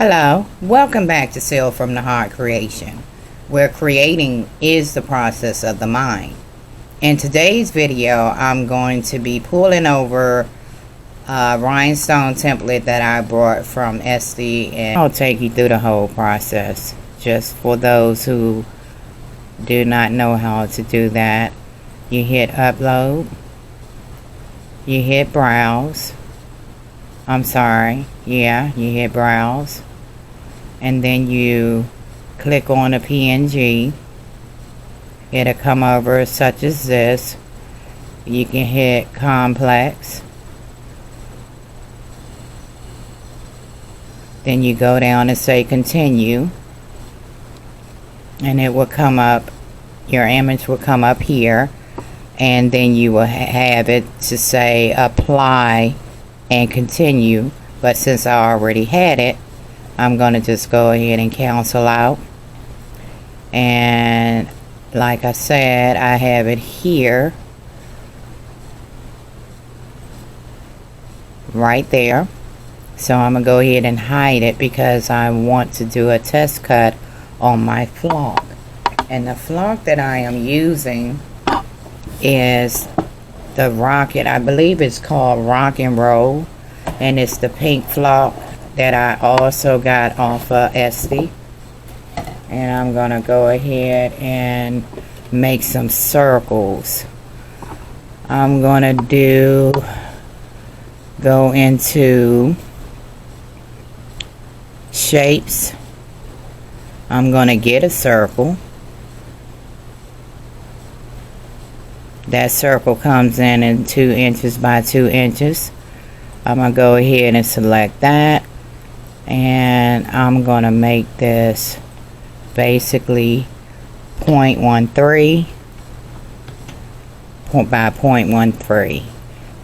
Hello, welcome back to Seal from the Heart Creation, where creating is the process of the mind. In today's video, I'm going to be pulling over a rhinestone template that I brought from SD, and I'll take you through the whole process. Just for those who do not know how to do that, you hit upload, you hit browse. You hit browse, and then you click on a PNG. It'll come over such as this. You can hit complex, then you go down and say continue, and it will come up, your image will come up here, and then you will have it to say apply and continue. But since I already had it, I'm going to just go ahead and cancel out. And like I said, I have it here, right there. So I'm going to go ahead and hide it because I want to do a test cut on my flock. And the flock that I am using is the Rocket, I believe it's called Rock and Roll, and it's the pink flock that I also got off of SD. And I'm gonna go ahead and make some circles. I'm gonna go into shapes. I'm gonna get a circle. That circle comes in 2 inches by 2 inches. I'm going to go ahead and select that. And I'm going to make this basically 0.13 by 0.13.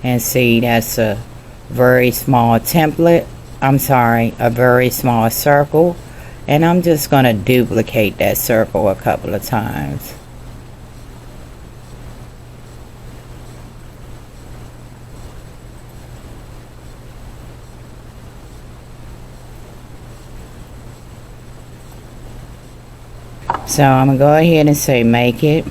And see, that's a very small template. I'm sorry, a very small circle. And I'm just going to duplicate that circle a couple of times. So I'm going to go ahead and say make it.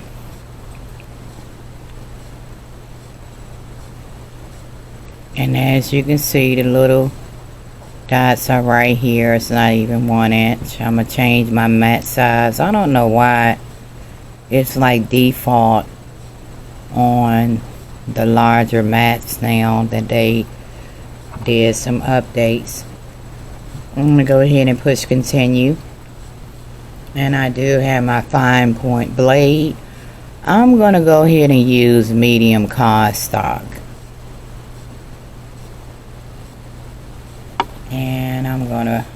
And as you can see, the little dots are right here. It's not even 1 inch. I'm going to change my mat size. I don't know why it's like default on the larger mats now that they did some updates. I'm going to go ahead and push continue. And I do have my fine point blade. I'm going to go ahead and use medium cardstock. And I'm going to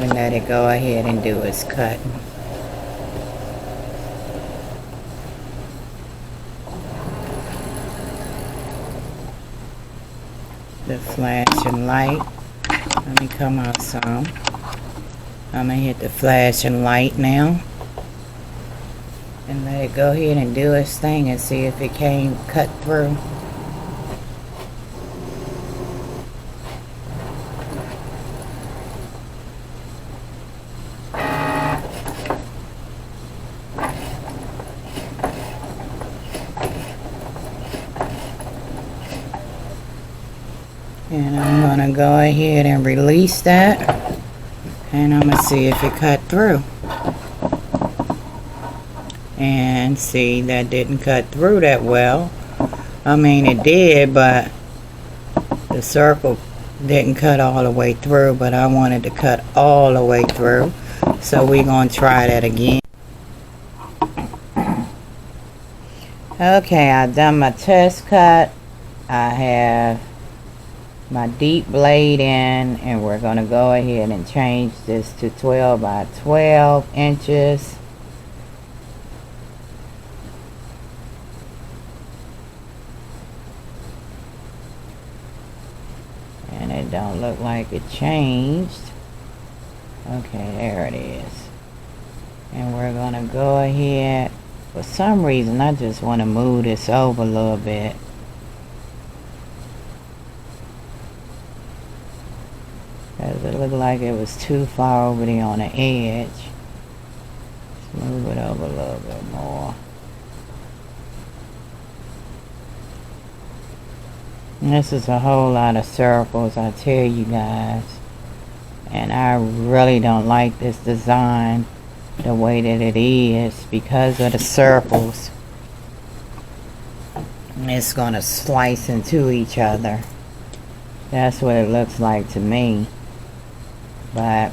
let it go ahead and do its cut. The flashing light. Let me come out some. I'm going to hit the flashing light now. And let it go ahead and do its thing and see if it can cut through. And I'm going to go ahead and release that. And I'm going to see if it cut through. And see, that didn't cut through that well. I mean, it did, but the circle didn't cut all the way through. But I wanted to cut all the way through. So we're going to try that again. Okay, I've done my test cut. I have my deep blade in, and we're going to go ahead and change this to 12 by 12 inches. And it don't look like it changed. Okay, there it is. And we're going to go ahead, for some reason I just want to move this over a little bit. Because it looked like it was too far over there on the edge. Let's move it over a little bit more. And this is a whole lot of circles, I tell you guys. And I really don't like this design the way that it is because of the circles. And it's gonna slice into each other. That's what it looks like to me. But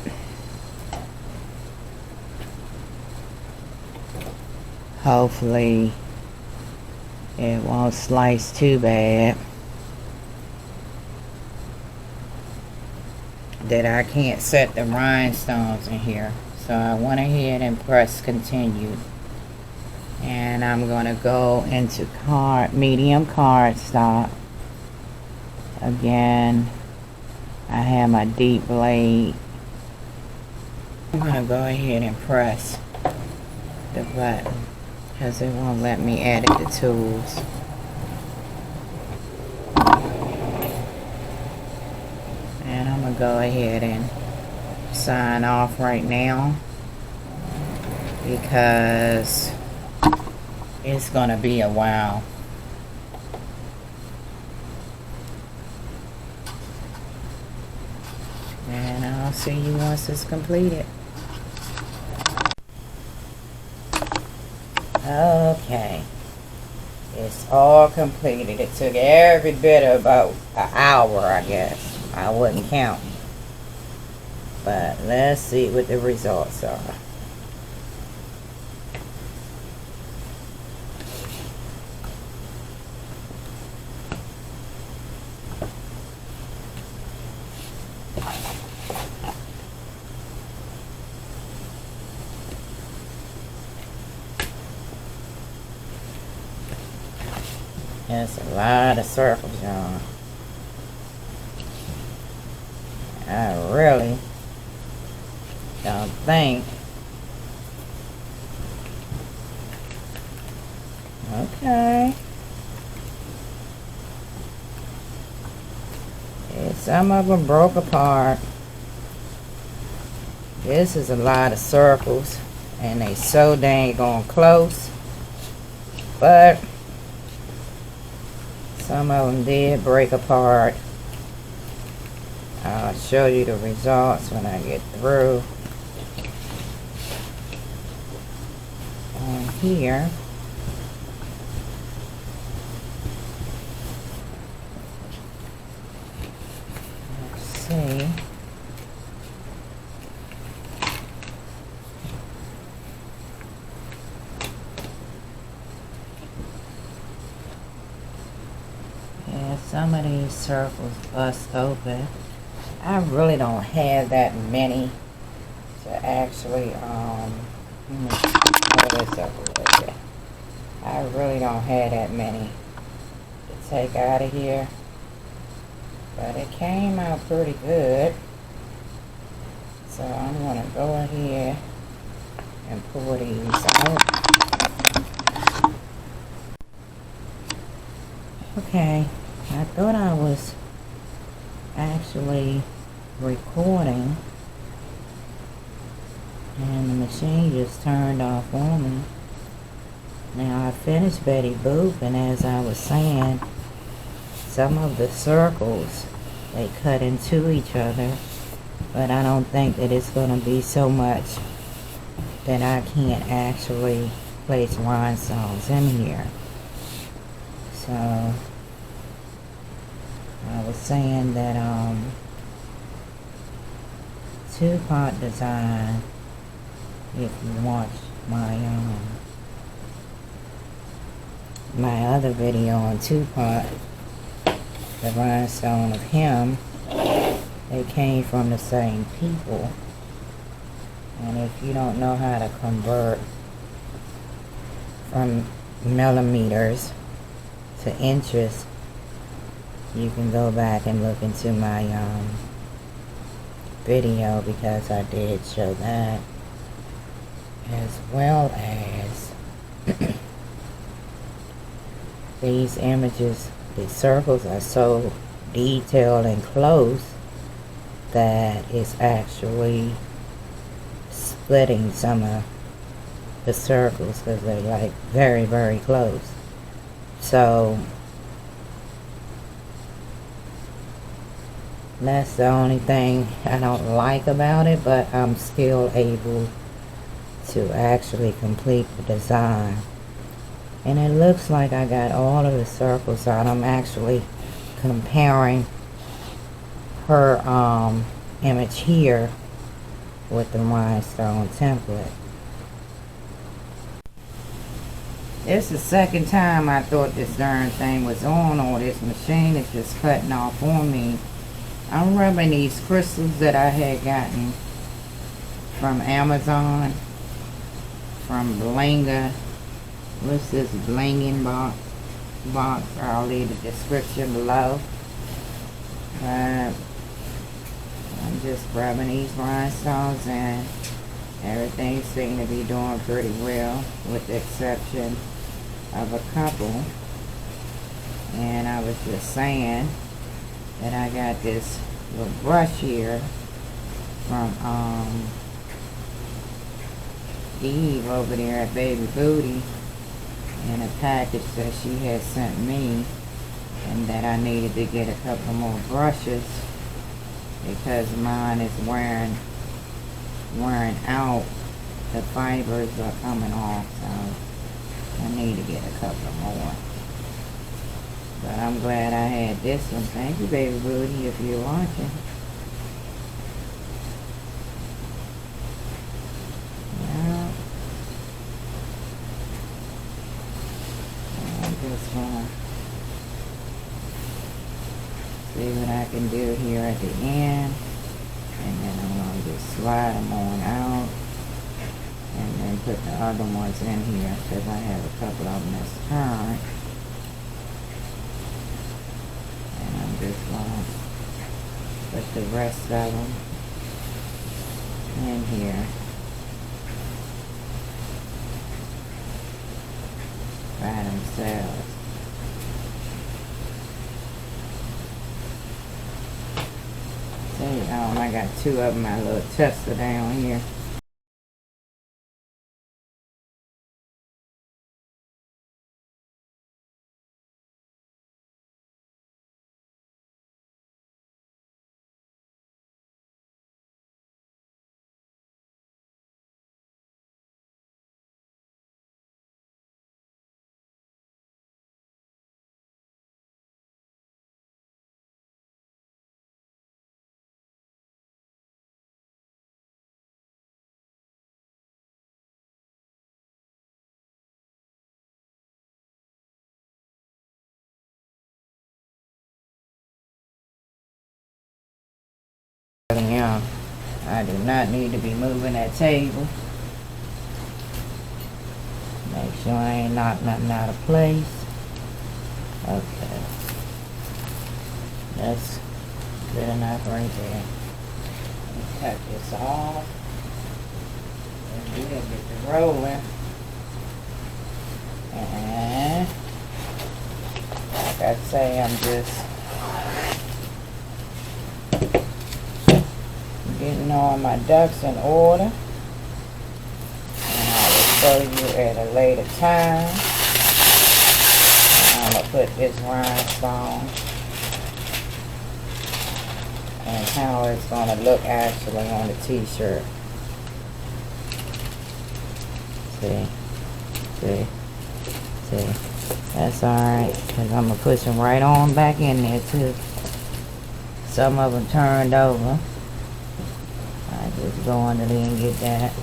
hopefully it won't slice too bad that I can't set the rhinestones in here. So I went ahead and pressed continue, and I'm gonna go into medium cardstock. Again, I have my deep blade. I'm gonna go ahead and press the button because it won't let me edit the tools. And I'm gonna go ahead and sign off right now because it's gonna be a while. And I'll see you once it's completed. Okay, it's all completed. It took every bit of about an hour, I guess. I wouldn't count. But let's see what the results are. That's a lot of circles, y'all. I really don't think. Okay. Yeah, some of them broke apart. This is a lot of circles, and they so dang on close. But some of them did break apart. I'll show you the results when I get through. On here, let's see. Yeah, some of these circles bust open. I really don't have that many to actually, pull this up a little bit. I really don't have that many to take out of here. But it came out pretty good. So I'm going to go ahead and pull these out. Okay, I thought I was actually recording and the machine just turned off on me. Now I finished Betty Boop, and as I was saying, some of the circles, they cut into each other, but I don't think that it's going to be so much that I can't actually place rhinestones in here. So I was saying that two-part design, if you watch my my other video on two-part, the rhinestone of him, they came from the same people. And if you don't know how to convert from millimeters to inches, you can go back and look into my video, because I did show that, as well as these images. The circles are so detailed and close that it's actually splitting some of the circles because they're like very, very close. So that's the only thing I don't like about it, but I'm still able to actually complete the design. And it looks like I got all of the circles out. I'm actually comparing her image here with the rhinestone template. It's the second time I thought this darn thing was on, or this machine is just cutting off on me. I'm rubbing these crystals that I had gotten from Amazon, from Bling. What's this blinging box? I'll leave the description below. I'm just rubbing these rhinestones and everything seems to be doing pretty well, with the exception of a couple. And I was just saying that I got this little brush here from Eve over there at Baby Booty, in a package that she had sent me, and that I needed to get a couple more brushes because mine is wearing out. The fibers are coming off, so I need to get a couple more. But I'm glad I had this one. Thank you, Baby Booty, if you're watching. Yeah. I'm just gonna see what I can do here at the end. And then I'm gonna just slide them on out. And then put the other ones in here because I have a couple of them that's turned. And I'm just gonna put the rest of them in here by themselves. See, I got two of them, my little tester down here. Yeah, I do not need to be moving that table. Make sure I ain't knocked nothing out of place. Okay. That's good enough right there. Cut this off. And we'll get it rolling. And like I say, I'm just getting all my ducks in order, and I will show you at a later time. I'm going to put this rhinestone and how it's going to look actually on the t-shirt. See, that's alright, because I'm going to push them right on back in there too. Some of them turned over. Just go under there and get that.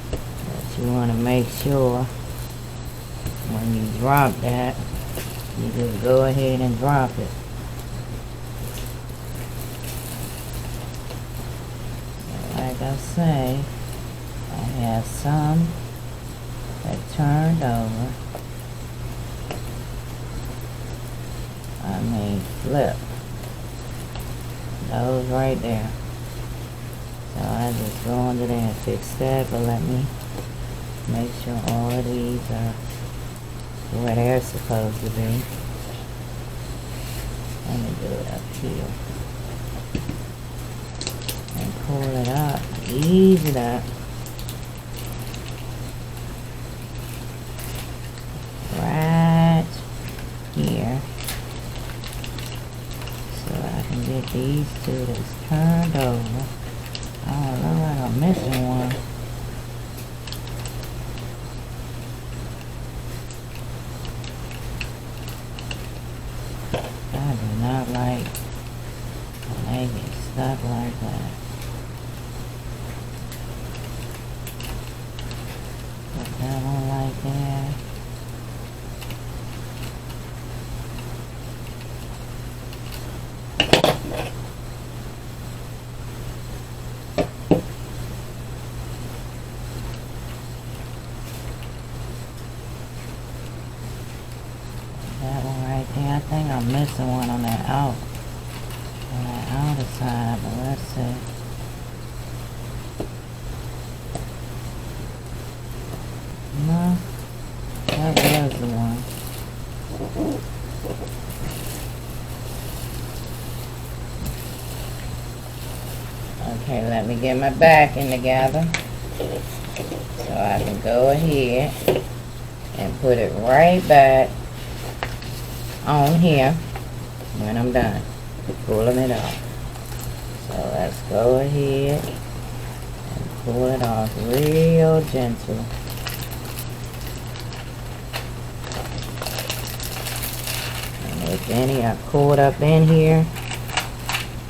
But you want to make sure when you drop that, you just go ahead and drop it. Like I say, I have some that turned over. I mean flip. Those right there. So I just go under there and fix that, but let me make sure all of these are where they're supposed to be. Let me do it up here. And pull it up. Ease it up. Right here. So I can get these two that's turned over. Oh Lord, I'm missing one. I do not like when they get stuck like that. Put that one like that. That one right there. I think I'm missing one on that outer side, but let's see. No, that was the one. Okay, let me get my backing together so I can go ahead and put it right back on here when I'm done pulling it off. So let's go ahead and pull it off real gentle. And if any are caught up in here,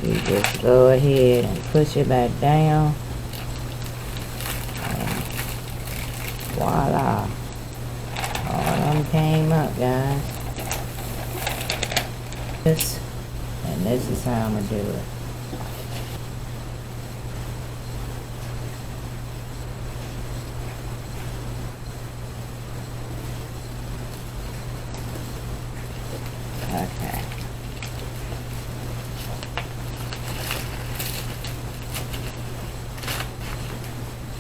you just go ahead and push it back down. And voila. All of them came up, guys. And this is how I'm going to do it. Okay.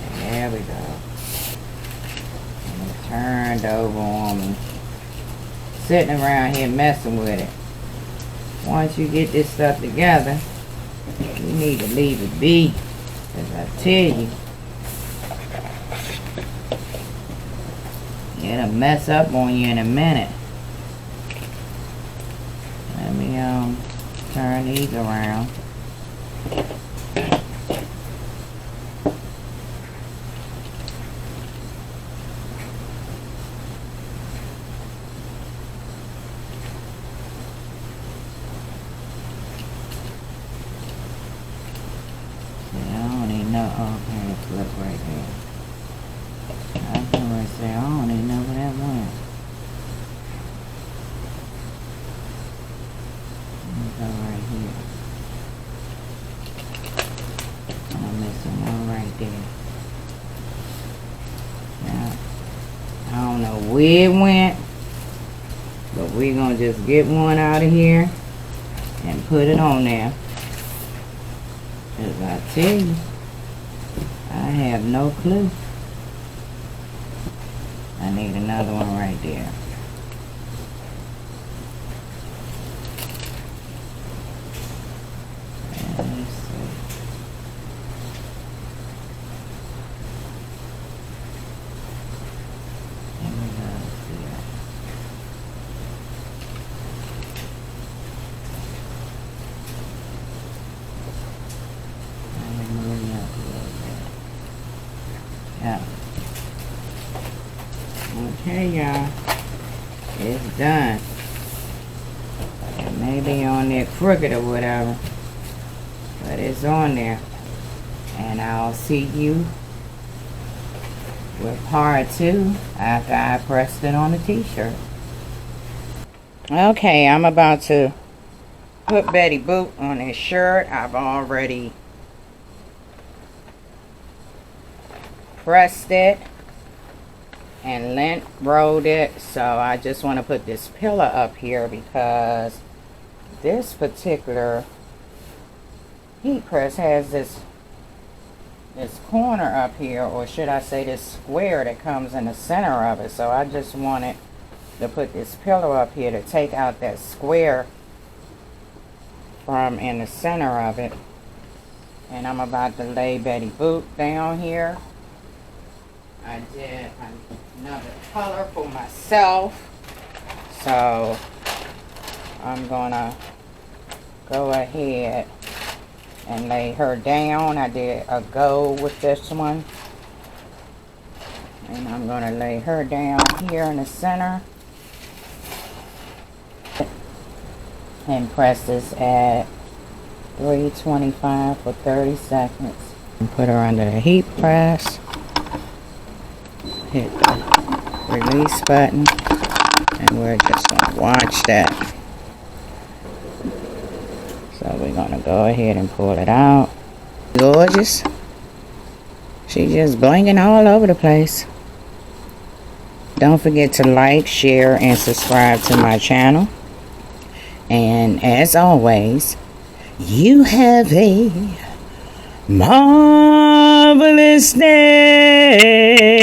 And there we go. And it turned over on me. Sitting around here messing with it. Once you get this stuff together, you need to leave it be. As I tell you, it'll mess up on you in a minute. Let me turn these around. Okay, flip right there. I was gonna say, I don't even know where that went. Let me go right here. I'm missing one right there. Now, I don't know where it went, but we're gonna just get one out of here and put it on there. As I tell you, I have no clue. I need another one right there. Let me see. There we go. Here. Let me move you up a little bit. Yeah. Okay, y'all. It's done. It may be on there crooked or whatever, but it's on there. And I'll see you with part 2 after I pressed it on the t-shirt. Okay, I'm about to put Betty Boop on his shirt. I've already pressed it and lint rolled it, so I just want to put this pillar up here because this particular heat press has this corner up here, or should I say this square that comes in the center of it. So I just wanted to put this pillow up here to take out that square from in the center of it. And I'm about to lay Betty Boop down here. I did another color for myself. So I'm gonna go ahead and lay her down. I did a gold with this one. And I'm gonna lay her down here in the center. And press this at 325 for 30 seconds. And put her under the heat press. Hit the release button. And we're just gonna watch that. So we're gonna go ahead and pull it out. Gorgeous. She's just blinging all over the place. Don't forget to like, share, and subscribe to my channel. And as always, you have a marvelous day.